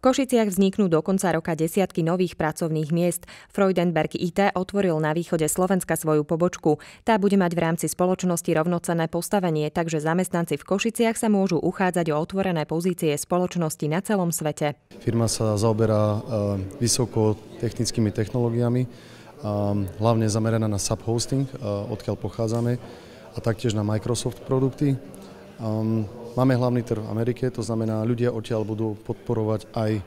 Košiciach vzniknú do konca roka desiatky nových pracovných miest. Freudenberg IT otvoril na východe Slovenska svoju pobočku. Tá bude mať v rámci spoločnosti rovnocenné postavenie, takže zamestnanci v Košiciach sa môžu uchádzať o otvorené pozície spoločnosti na celom svete. Firma sa zaoberá vysokotechnickými technológiami, hlavne zameraná na subhosting, odkiaľ pochádzame, a taktiež na Microsoft produkty. Máme hlavný trh v Amerike, to znamená, ľudia odtiaľ budú podporovať aj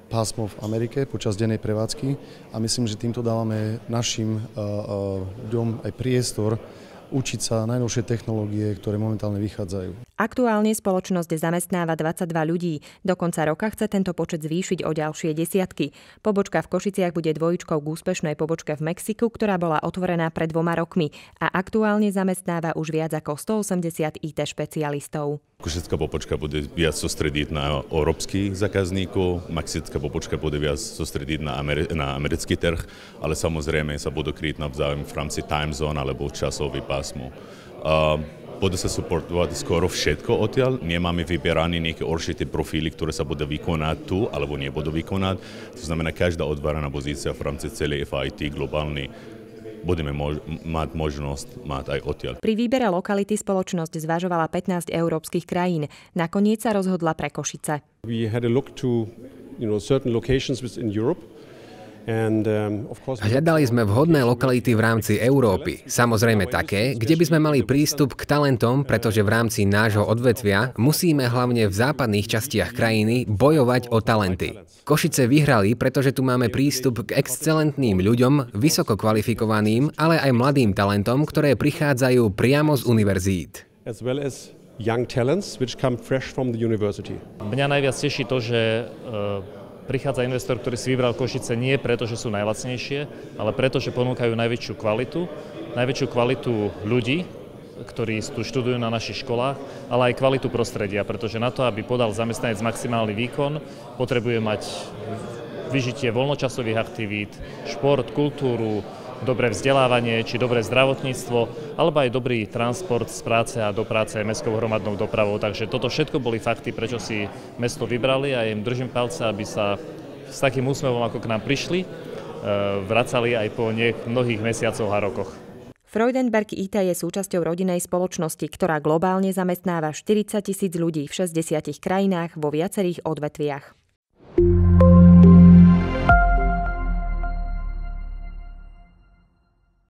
pásmo v Amerike počas dennej prevádzky a myslím, že týmto dávame našim ľuďom aj priestor učiť sa najnovšie technológie, ktoré momentálne vychádzajú. Aktuálne spoločnosť zamestnáva 22 ľudí. Do konca roka chce tento počet zvýšiť o ďalšie desiatky. Pobočka v Košiciach bude dvojičkou k úspešnej pobočke v Mexiku, ktorá bola otvorená pred 2 rokmi a aktuálne zamestnáva už viac ako 180 IT špecialistov. Košická pobočka bude viac sústrediť na európskych zákazníkov, mexická pobočka bude viac sústrediť na americký trh, ale samozrejme sa budú kryť navzájom v rámci time zone alebo časový pásmo. Bude sa suportovať skoro všetko odtiaľ. Nemáme vyberané nejaké určité profily, ktoré sa budú vykonať tu alebo nebudú vykonať. To znamená, každá otvorená pozícia v rámci celej FIT globálnej budeme mať možnosť mať aj odtiaľ. Pri výbere lokality spoločnosť zvažovala 15 európskych krajín. Nakoniec sa rozhodla pre Košice. We had a look to, certain locations within Europe. Hľadali sme vhodné lokality v rámci Európy. Samozrejme také, kde by sme mali prístup k talentom, pretože v rámci nášho odvetvia musíme hlavne v západných častiach krajiny bojovať o talenty. Košice vyhrali, pretože tu máme prístup k excelentným ľuďom, vysoko kvalifikovaným, ale aj mladým talentom, ktoré prichádzajú priamo z univerzít. Mňa najviac teší to, že prichádza investor, ktorý si vybral Košice nie preto, že sú najlacnejšie, ale preto, že ponúkajú najväčšiu kvalitu ľudí, ktorí tu študujú na našich školách, ale aj kvalitu prostredia, pretože na to, aby podal zamestnanec maximálny výkon, potrebuje mať vyžitie voľnočasových aktivít, šport, kultúru, dobré vzdelávanie, či dobré zdravotníctvo, alebo aj dobrý transport z práce a do práce mestskou hromadnou dopravou. Takže toto všetko boli fakty, prečo si mesto vybrali a im držím palce, aby sa s takým úsmevom, ako k nám prišli, vracali aj po mnohých mesiacoch a rokoch. Freudenberg IT je súčasťou rodinnej spoločnosti, ktorá globálne zamestnáva 40 000 ľudí v 60 krajinách vo viacerých odvetviach.